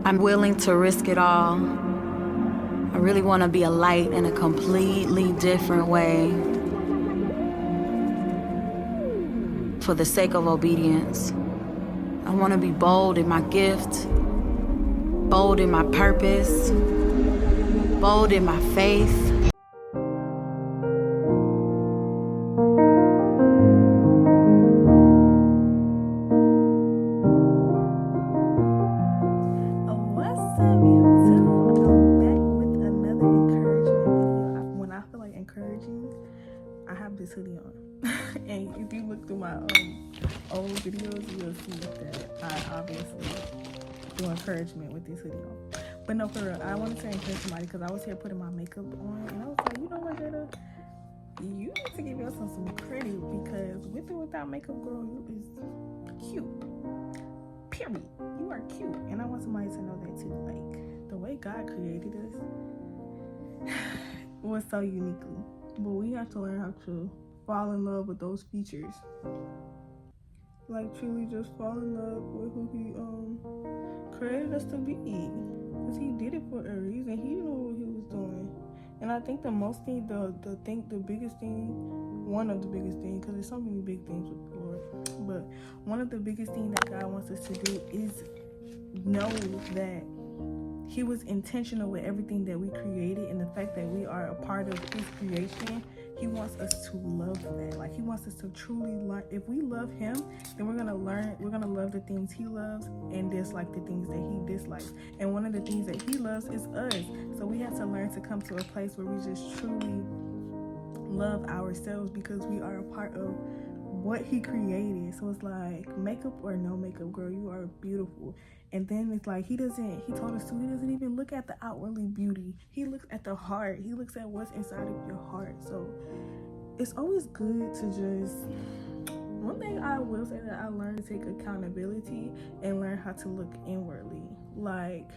I'm willing to risk it all. I really want to be a light in a completely different way for the sake of obedience. I want to be bold in my gift, bold in my purpose, bold in my faith. What's up, YouTube? I'm back with another encouragement video. When I feel like encouraging, I have this hoodie on. And if you look through my old videos, you'll see that I obviously do encouragement with this hoodie on. But no, for real, I wanted to encourage somebody because I was here putting my makeup on, and I was like, you know what, Jada? You need to give yourself some credit because with or without makeup, girl, you is cute. Period. You are cute. And I want somebody to know that too. Like, the way God created us was so uniquely. But we have to learn how to fall in love with those features. Like, truly just fall in love with who He created us to be. Because He did it for a reason. He knew what He was doing. And I think the biggest thing, one of the biggest things, because there's so many big things with the Lord, but one of the biggest things that God wants us to do is know that He was intentional with everything that we created, and the fact that we are a part of His creation. He wants us to love that. Like, He wants us to truly learn. If we love Him, then we're gonna love the things He loves and dislike the things that He dislikes. And one of the things that He loves is us. So we have to learn to come to a place where we just truly love ourselves, because we are a part of what He created. So it's like, makeup or no makeup, girl, you are beautiful. And then it's like, He told us to, He doesn't even look at the outwardly beauty. He looks at the heart. He looks at what's inside of your heart. So it's always good to just, one thing I will say that I learned to take accountability and learn how to look inwardly. Like,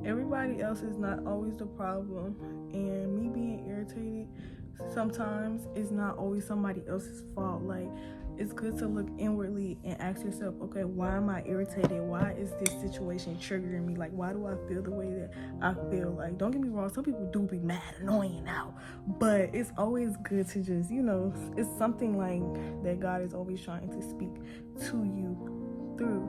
everybody else is not always the problem, and me being irritated sometimes is not always somebody else's fault. Like, it's good to look inwardly and ask yourself, okay, why am I irritated? Why is this situation triggering me? Like, why do I feel the way that I feel? Like, don't get me wrong, some people do be mad, annoying now, but it's always good to just, it's something like that God is always trying to speak to you through.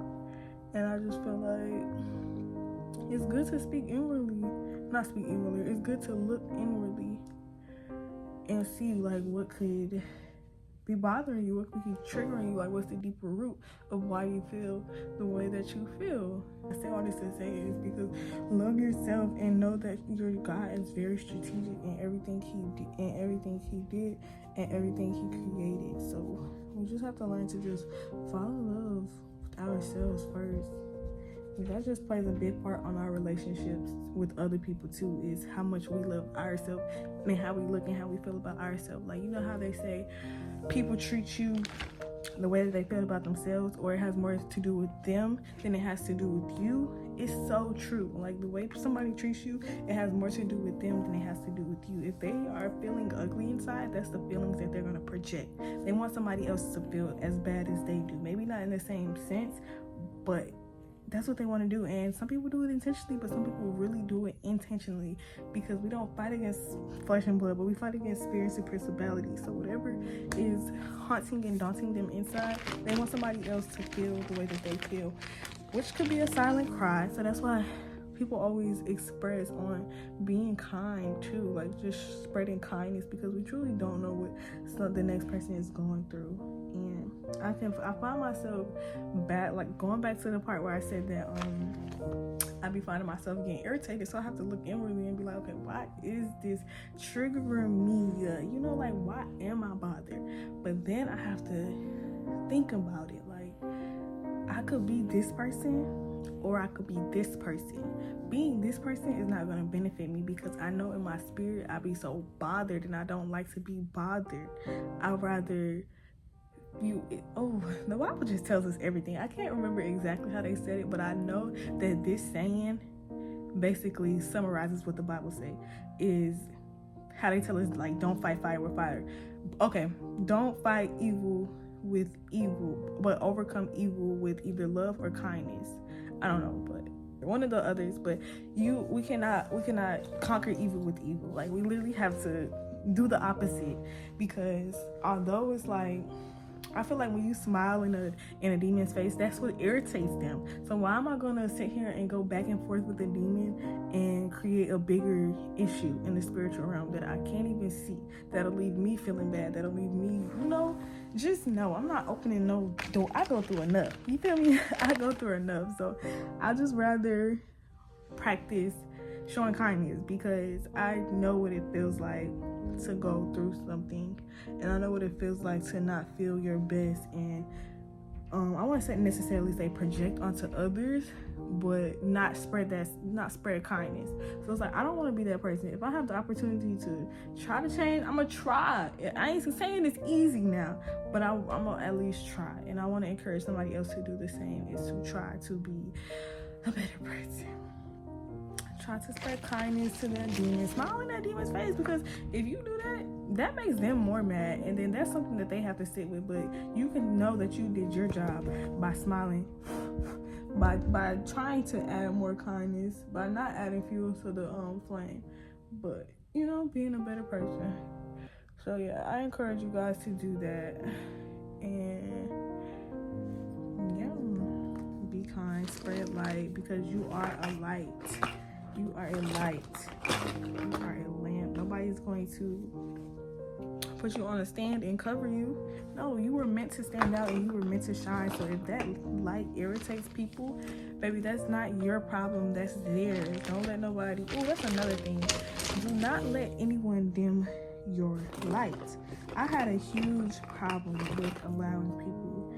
And I just feel like it's good to speak inwardly. Not speak inwardly, it's good to look inwardly and see, like, what could be bothering you, what could be triggering you, like, what's the deeper root of why you feel the way that you feel. I say all this to say is because love yourself and know that your God is very strategic in everything He did and everything He created. So we just have to learn to just fall in love with ourselves first. And that just plays a big part on our relationships with other people too, is how much we love ourselves and how we look and how we feel about ourselves. Like, you know how they say people treat you the way that they feel about themselves, or it has more to do with them than it has to do with you. It's so true. Like, the way somebody treats you, it has more to do with them than it has to do with you. If they are feeling ugly inside, that's the feelings that they're going to project. They want somebody else to feel as bad as they do. Maybe not in the same sense, but that's what they want to do. And some people do it intentionally, but some people really do it intentionally, because we don't fight against flesh and blood, but we fight against spirits and principalities. So whatever is haunting and daunting them inside, they want somebody else to feel the way that they feel, which could be a silent cry. So that's why people always express on being kind too, like just spreading kindness, because we truly don't know what the next person is going through. And I find myself going back to the part where I said that I be finding myself getting irritated, so I have to look inwardly and be like, okay, why is this triggering me? Like, why am I bothered? But then I have to think about it, like, I could be this person or I could be this person. Being this person is not going to benefit me, because I know in my spirit I be so bothered, and I don't like to be bothered. I'd rather the Bible just tells us everything. I can't remember exactly how they said it, but I know that this saying basically summarizes what the Bible say, is how they tell us, like, don't fight fire with fire. Okay, don't fight evil with evil, but overcome evil with either love or kindness. I don't know, but one of the others, but we cannot conquer evil with evil. Like, we literally have to do the opposite, because although it's like, I feel like when you smile in a demon's face, that's what irritates them. So why am I gonna sit here and go back and forth with a demon and create a bigger issue in the spiritual realm that I can't even see, that'll leave me feeling bad, that'll leave me, just no, I'm not opening no door. I go through enough, you feel me? I go through enough. So I just rather practice showing kindness, because I know what it feels like to go through something, and I know what it feels like to not feel your best, and I wouldn't necessarily say project onto others, but not spread kindness. So it's like, I don't want to be that person. If I have the opportunity to try to change, I'm gonna try. I ain't saying it's easy now, but I'm gonna at least try, and I want to encourage somebody else to do the same, is to try to be a better person. Try to spread kindness to that demon. Smile in that demon's face, because if you do that, that makes them more mad, and then that's something that they have to sit with. But you can know that you did your job by smiling, by trying to add more kindness, by not adding fuel to the flame, but being a better person. So yeah, I encourage you guys to do that, and be kind, spread light, because you are a light. You are a light. You are a lamp. Nobody's going to put you on a stand and cover you. No, you were meant to stand out, and you were meant to shine. So if that light irritates people, baby, that's not your problem. That's theirs. Don't let nobody. Oh, that's another thing. Do not let anyone dim your light. I had a huge problem with allowing people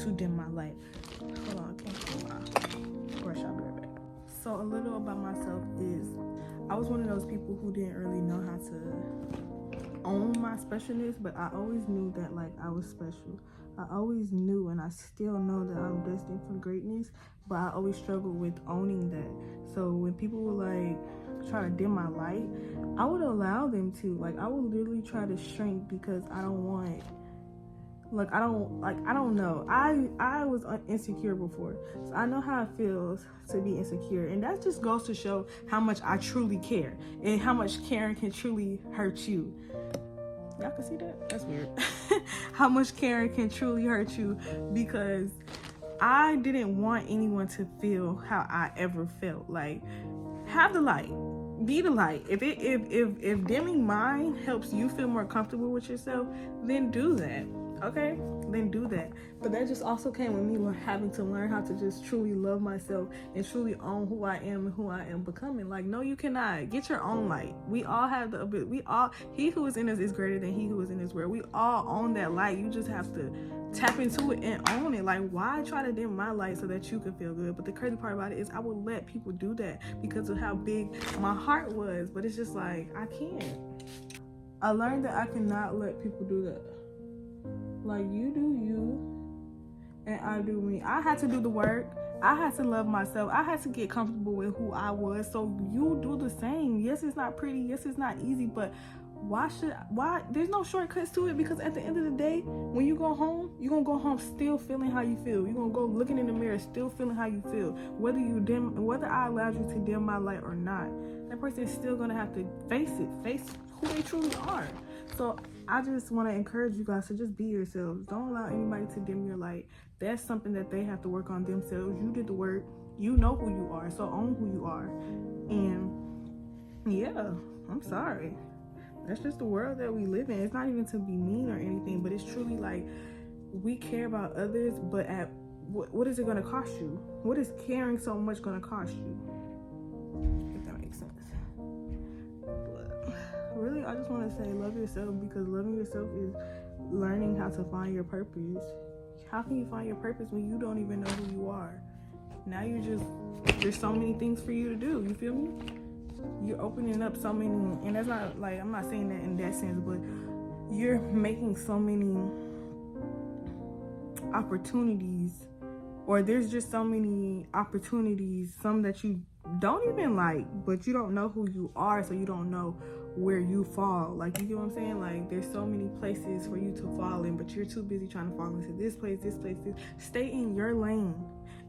to dim my light. Hold on, I can't do my brush. I'll be right back. So a little about myself is, I was one of those people who didn't really know how to own my specialness, but I always knew that, like, I was special. I always knew, and I still know that I'm destined for greatness, but I always struggled with owning that. So when people would like try to dim my light, I would allow them to. Like, I would literally try to shrink, because I don't want, like, I don't know. I was insecure before, so I know how it feels to be insecure, and that just goes to show how much I truly care, and how much caring can truly hurt you. Y'all can see that? That's weird. How much caring can truly hurt you, because I didn't want anyone to feel how I ever felt. Like, have the light. Be the light. If dimming mine helps you feel more comfortable with yourself, then do that. Okay? Then do that. But that just also came with me having to learn how to just truly love myself and truly own who I am and who I am becoming. Like, no, you cannot. Get your own light. We all have the ability. He who is in us is greater than he who is in this world. We all own that light. You just have to tap into it and own it. Like, why try to dim my light so that you can feel good? But the crazy part about it is I would let people do that because of how big my heart was. But it's just like, I can't. I learned that I cannot let people do that. Like, you do you, and I do me. I had to do the work. I had to love myself. I had to get comfortable with who I was. So you do the same. Yes, it's not pretty. Yes, it's not easy. But why? There's no shortcuts to it, because at the end of the day, when you go home, you're going to go home still feeling how you feel. You're going to go looking in the mirror still feeling how you feel. Whether I allowed you to dim my light or not, that person is still going to have to face who they truly are. So I just want to encourage you guys to just be yourselves. Don't allow anybody to dim your light. That's something that they have to work on themselves. You did the work. You know who you are, so own who you are. And yeah, I'm sorry. That's just the world that we live in. It's not even to be mean or anything, but it's truly like, we care about others, but at what is it going to cost you? What is caring so much going to cost you? If that makes sense. But really, I just want to say, love yourself, because loving yourself is learning how to find your purpose. How can you find your purpose when you don't even know who you are? Now there's so many things for you to do. You feel me? You're opening up so many, and that's not like, I'm not saying that in that sense, but you're making so many opportunities, or there's just so many opportunities, some that you don't even like, but you don't know who you are, so you don't know where you fall. Like, you get what I'm saying? Like, there's so many places for you to fall in, but you're too busy trying to fall into this place. Stay in your lane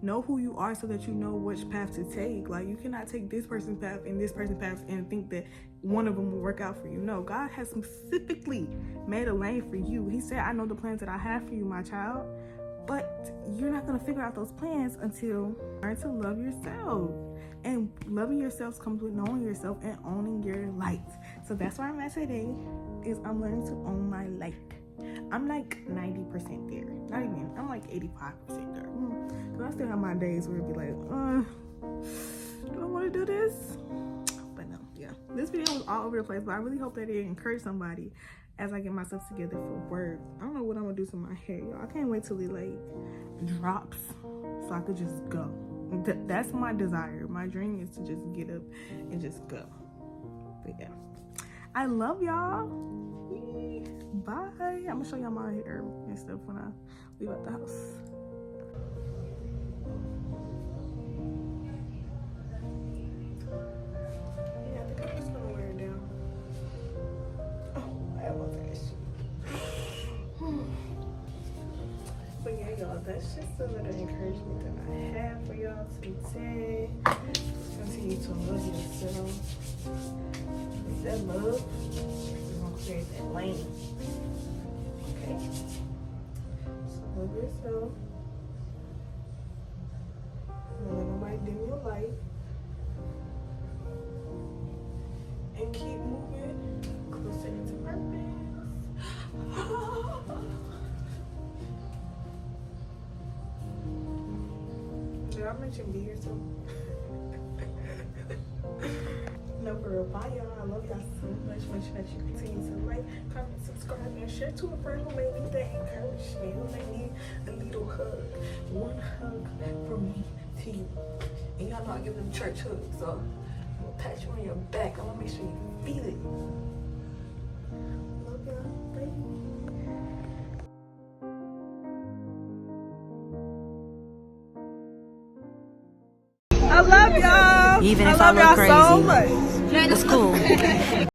Know who you are so that you know which path to take. Like, you cannot take this person's path and this person's path and think that one of them will work out for you. No, God has specifically made a lane for you. He said, I know the plans that I have for you, my child. But you're not going to figure out those plans until you learn to love yourself. And loving yourself comes with knowing yourself and owning your light. So that's where I'm at today, is I'm learning to own my light. I'm like 90% there. Not even, I'm like 85% there. Because I still have my days where it'd be like, do I want to do this? But no, yeah. This video was all over the place, but I really hope that it encouraged somebody as I get myself together for work. I don't know what I'm going to do to my hair, y'all. I can't wait till it like drops so I could just go. That's my desire. My dream is to just get up and just go. But yeah, I love y'all. Bye. I'm gonna show y'all my hair and stuff when I leave out the house. Yeah, I think I'm just gonna wear it down. Oh, I love that shit. But yeah, y'all, that's just a little encouragement that I have for y'all today. Continue to love yourself. With that love, you're gonna create that lane. Okay? So love yourself. Don't let nobody dim your light. And keep moving closer to purpose. Did I mention be yourself? No, for real. Bye, y'all. I love y'all so much. Make sure that you continue to like, comment, subscribe, and share to a friend who may need that encouragement, who may need a little hug. One hug from me to you. And y'all know I give them church hugs, so I'm gonna pat you on your back. I wanna make sure you feel it. Love y'all. Bye. I love y'all. Even I if love I look y'all so crazy, much. it's cool.